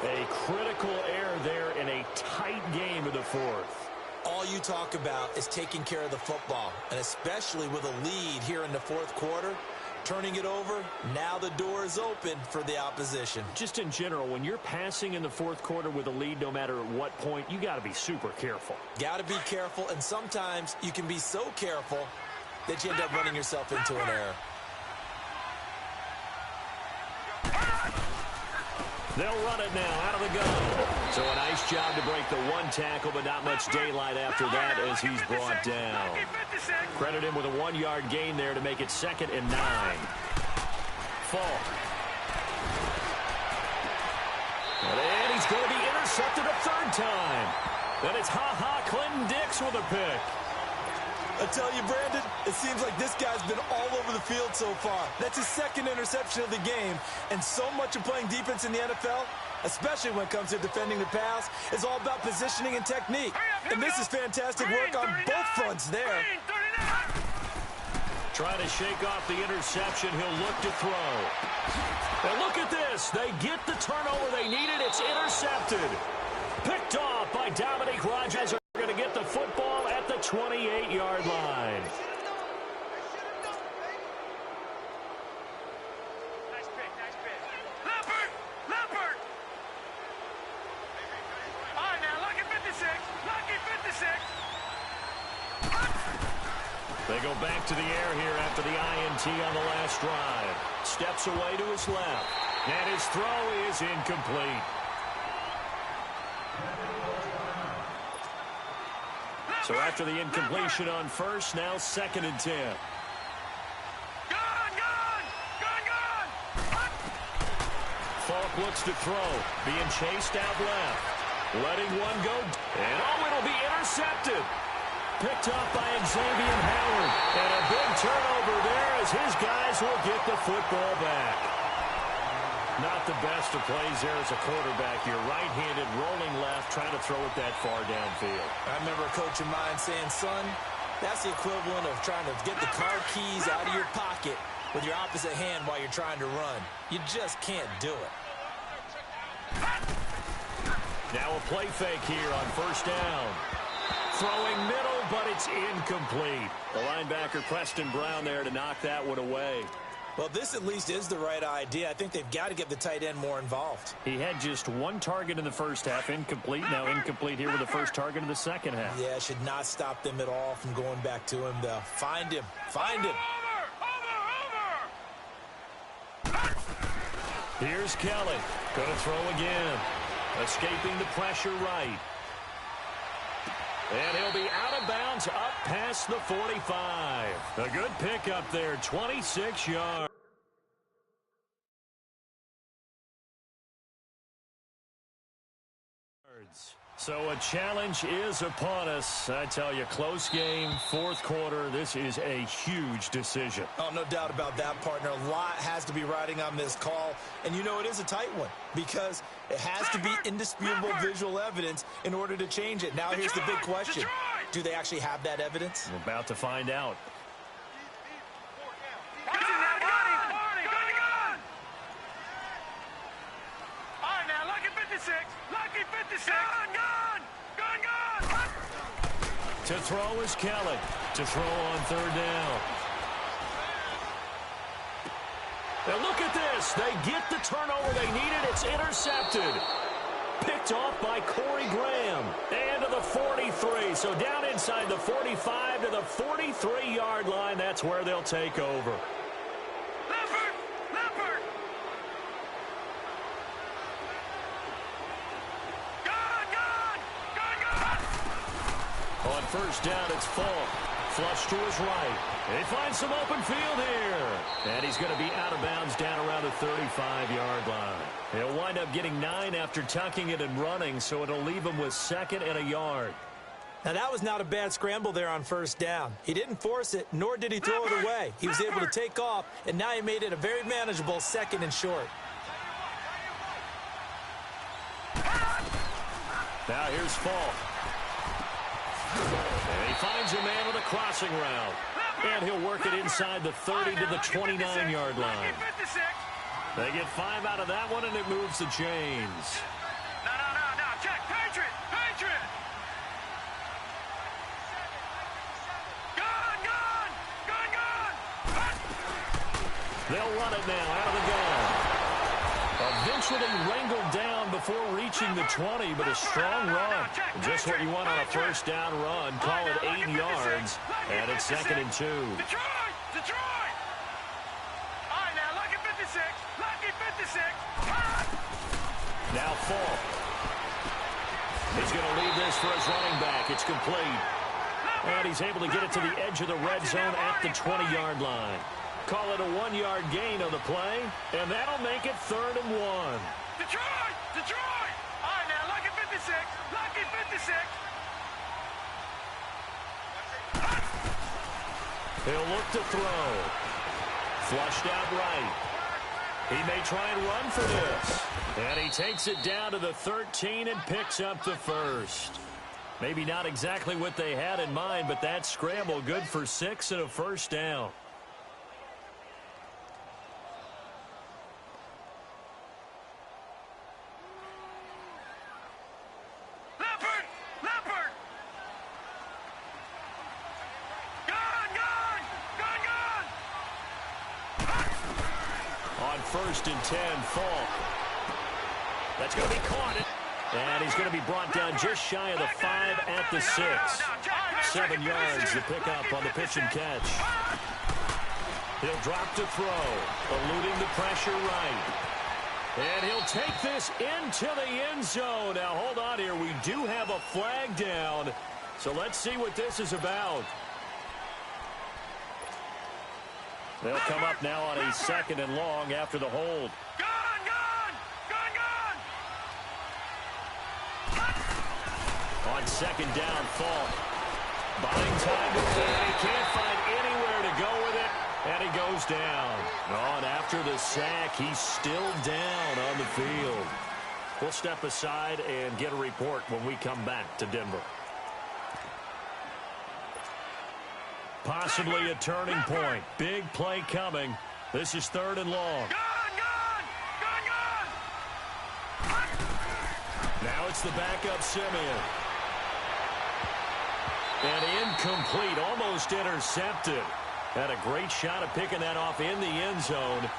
A critical error there in a tight game in the fourth. All you talk about is taking care of the football, and especially with a lead here in the fourth quarter. Turning it over, now the door is open for the opposition. Just in general, when you're passing in the fourth quarter with a lead, no matter at what point, you got to be super careful. Got to be careful, and sometimes you can be so careful that you end up running yourself into an error. They'll run it now out of the gun. So a nice job to break the one tackle, but not much daylight after that as he's brought down. Credit him with a 1-yard gain there to make it 2nd and 9. Fall. And he's going to be intercepted a third time. Then it's Clinton Dix with a pick. I tell you, Brandon, it seems like this guy's been all over the field so far. That's his 2nd interception of the game. And so much of playing defense in the NFL, especially when it comes to defending the pass, is all about positioning and technique. And this is fantastic work on both fronts there. Trying to shake off the interception. He'll look to throw. And look at this. They get the turnover they needed. It's intercepted. Picked off by Dominique Rodgers. They're going to get the football at the 28-yard line. Nice pick. Leopard! All right, now, look at 56. They go back to the air here after the INT on the last drive. Steps away to his left. And his throw is incomplete. So after the incompletion on first, now 2nd and 10. Falk looks to throw. Being chased out left. Letting one go. And it'll be intercepted. Picked up by Xavier Howard. And a big turnover there as his guys will get the football back. Not the best of plays there as a quarterback. You're right-handed, rolling left, trying to throw it that far downfield. I remember a coach of mine saying, son, that's the equivalent of trying to get the car keys out of your pocket with your opposite hand while you're trying to run. You just can't do it. Now a play fake here on first down. Throwing middle, but it's incomplete. The linebacker, Preston Brown, there to knock that one away. Well, this at least is the right idea. I think they've got to get the tight end more involved. He had just one target in the first half, incomplete. Now incomplete here with the first target in the second half. Yeah, should not stop them at all from going back to him, though. Find him. Find him. Here's Kelly. Going to throw again. Escaping the pressure right. And he'll be out of bounds up past the 45. A good pickup there, 26 yards. So a challenge is upon us. I tell you, close game, fourth quarter. This is a huge decision. Oh, no doubt about that, partner. A lot has to be riding on this call. And you know it is a tight one because it has to be indisputable visual evidence in order to change it. Now here's the big question. Do they actually have that evidence? We're about to find out. To throw is Kelly. To throw on third down. Now look at this. They get the turnover they needed. It's intercepted. Picked off by Corey Graham. And to the 43. So down inside the 45 to the 43-yard line. That's where they'll take over. On first down, it's Falk. Flush to his right. He finds some open field here. And he's going to be out of bounds down around the 35-yard line. He'll wind up getting 9 after tucking it and running, so it'll leave him with 2nd and a yard. Now, that was not a bad scramble there on first down. He didn't force it, nor did he throw it away. He was able to take off, and now he made it a very manageable 2nd and short. Now here's Falk. And he finds a man with a crossing route. And he'll work it inside the 30 to the 29-yard line. They get 5 out of that one, and it moves the chains. No. Check. Patriot. Gun. They'll run it now out of the gun. Eventually wrangled down before reaching the 20, but a strong run. Just what you want on a first down run. Call it 8 yards, and it's 2nd and 2. Detroit! All right, now, lucky 56. Now Falk. He's going to leave this for his running back. It's complete. And he's able to get it to the edge of the red zone at the 20-yard line. Call it a 1-yard gain on the play, and that'll make it 3rd and 1. Detroit! All right, now, lucky 56. He'll look to throw. Flushed out right. He may try and run for this. And he takes it down to the 13 and picks up the first. Maybe not exactly what they had in mind, but that scramble good for 6 and a first down. Leopard! Gun! On 1st and 10, Falk. That's going to be caught. And he's going to be brought down just shy of the 5 at the 6. 7 yards to pick up on the pitch and catch. He'll drop to throw, eluding the pressure right. And he'll take this into the end zone. Now, hold on here. We do have a flag down. So let's see what this is about. They'll come up now on a 2nd and long after the hold. On 2nd down, Falk. Buying time with it. He can't find anywhere to go with it. And he goes down. And after the sack, he's still down on the field. We'll step aside and get a report when we come back to Denver. Possibly a turning point. Big play coming. This is 3rd and long. Now it's the backup Simeon. And incomplete, almost intercepted. Had a great shot at picking that off in the end zone.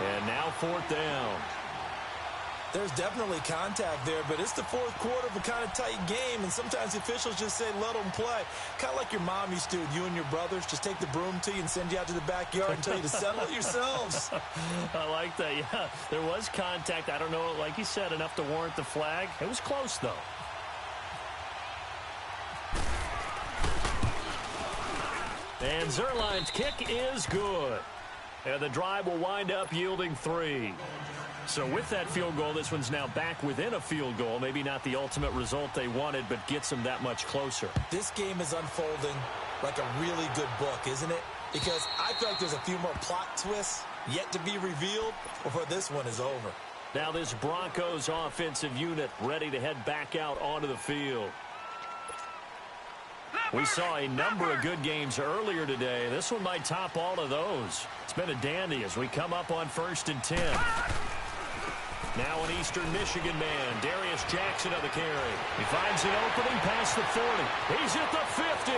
And now 4th down. There's definitely contact there, but it's the 4th quarter of a kind of tight game, and sometimes the officials just say, let them play. Kind of like your mom used to with you and your brothers. Just take the broom to you and send you out to the backyard and tell you to settle it yourselves. I like that, yeah. There was contact. I don't know, like you said, enough to warrant the flag. It was close, though. And Zerline's kick is good. And the drive will wind up yielding 3. So with that field goal, this one's now back within a field goal. Maybe not the ultimate result they wanted, but gets them that much closer. This game is unfolding like a really good book, isn't it? Because I feel like there's a few more plot twists yet to be revealed before this one is over. Now this Broncos offensive unit ready to head back out onto the field. We saw a number of good games earlier today. This one might top all of those. It's been a dandy as we come up on 1st and 10. Now an Eastern Michigan man, Darius Jackson on the carry. He finds an opening past the 40. He's at the 50.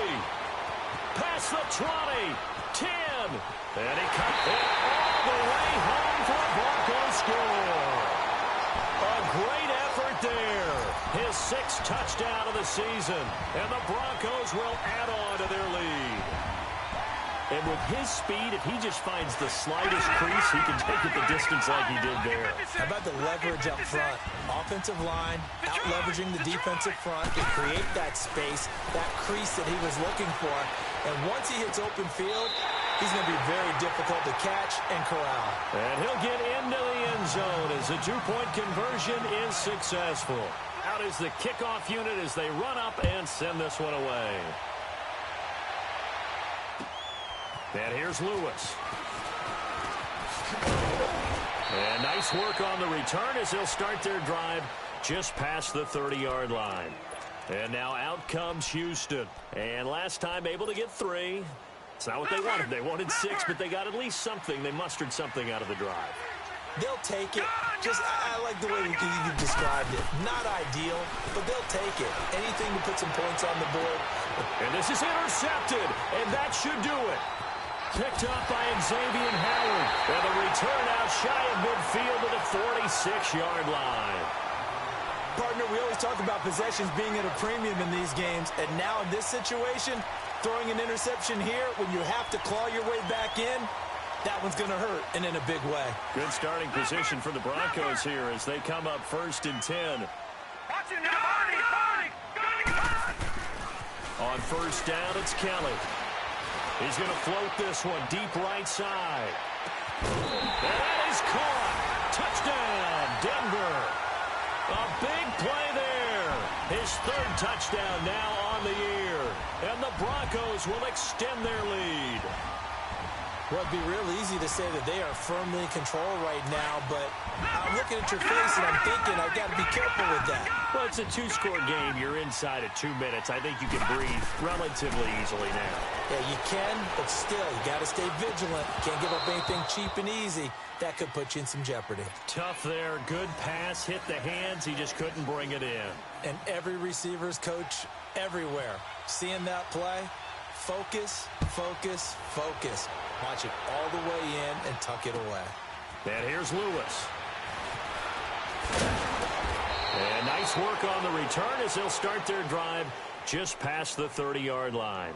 Past the 20. 10. And he comes all the way home for a Broncos score. A great effort there. His 6th touchdown of the season. And the Broncos will add on to their lead. And with his speed, if he just finds the slightest crease, he can take it the distance like he did there. How about the leverage up front? Offensive line, out-leveraging the defensive front to create that space, that crease that he was looking for. And once he hits open field, he's going to be very difficult to catch and corral. And he'll get into the end zone as the 2-point conversion is successful. Out is the kickoff unit as they run up and send this one away. And here's Lewis. And nice work on the return as they'll start their drive just past the 30-yard line. And now out comes Houston. And last time able to get 3. It's not what they wanted. They wanted 6, but they got at least something. They mustered something out of the drive. They'll take it. I like the way you described it. Not ideal, but they'll take it. Anything to put some points on the board. And this is intercepted, and that should do it. Picked up by Xavier Howard. And the return out shy of midfield to the 46-yard line. Partner, we always talk about possessions being at a premium in these games. And now in this situation, throwing an interception here when you have to claw your way back in, that one's going to hurt, and in a big way. Good starting position for the Broncos here as they come up 1st and 10. On 1st down, it's Kelly. He's going to float this one deep right side. And that is caught. Touchdown, Denver. A big play there. His 3rd touchdown now on the year. And the Broncos will extend their lead. Well, it'd be real easy to say that they are firmly in control right now, but I'm looking at your face and I'm thinking I've got to be careful with that. Well, it's a 2-score game. You're inside at 2 minutes. I think you can breathe relatively easily now. Yeah, you can, but still, you got to stay vigilant. Can't give up anything cheap and easy. That could put you in some jeopardy. Tough there. Good pass. Hit the hands. He just couldn't bring it in. And every receiver's coach everywhere. Seeing that play, focus, focus, focus. Watch it all the way in and tuck it away. And here's Lewis. And nice Nice work on the return as they'll start their drive just past the 30-yard line.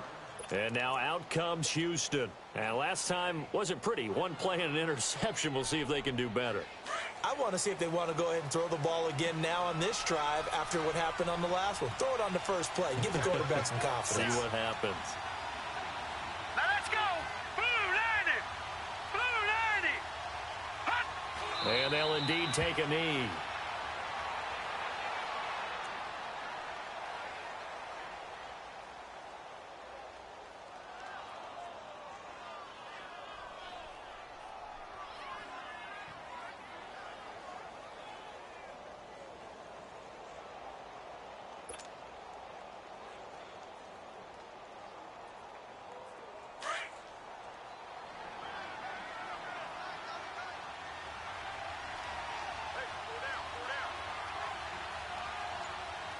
And now out comes Houston. And last time wasn't pretty. One play and an interception. We'll see if they can do better. I want to see if they want to go ahead and throw the ball again now on this drive after what happened on the last one. Throw it on the first play. Give the quarterback some confidence. See what happens. Now let's go. Blue 90. Blue 90. Hut. And they'll indeed take a knee.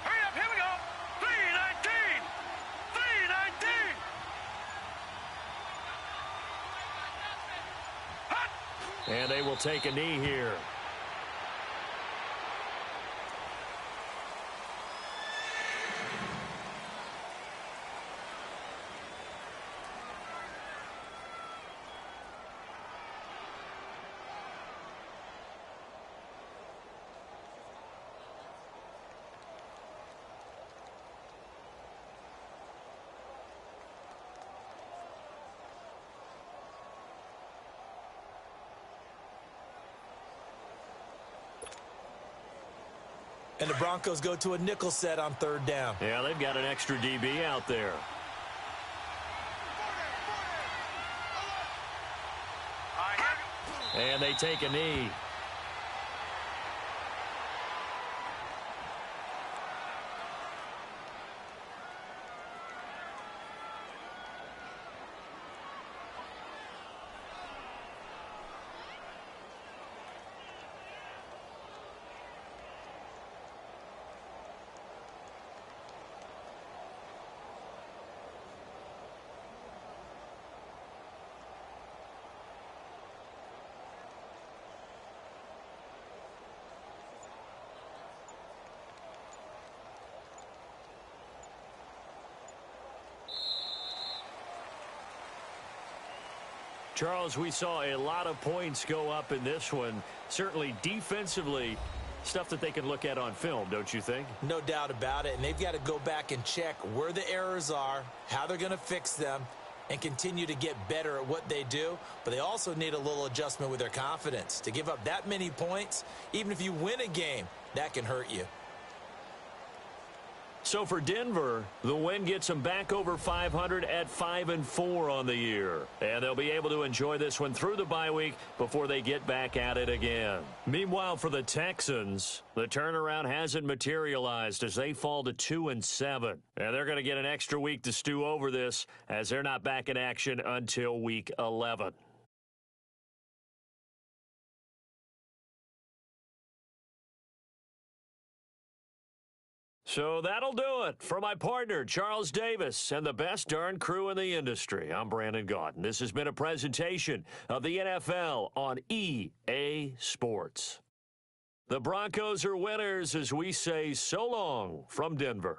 Hurry up. Here we go. 319. 319. Hut. And they will take a knee here. And the Broncos go to a nickel set on third down. Yeah, they've got an extra DB out there. All right, here we go. And they take a knee. Charles, we saw a lot of points go up in this one. Certainly defensively, stuff that they can look at on film, don't you think? No doubt about it. And they've got to go back and check where the errors are, how they're going to fix them, and continue to get better at what they do. But they also need a little adjustment with their confidence. To give up that many points, even if you win a game, that can hurt you. So for Denver, the win gets them back over 500 at 5-4 on the year. And they'll be able to enjoy this one through the bye week before they get back at it again. Meanwhile, for the Texans, the turnaround hasn't materialized as they fall to 2-7. And they're going to get an extra week to stew over this as they're not back in action until week 11. So that'll do it. For my partner, Charles Davis, and the best darn crew in the industry, I'm Brandon Gaudin. This has been a presentation of the NFL on EA Sports. The Broncos are winners as we say so long from Denver.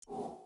you.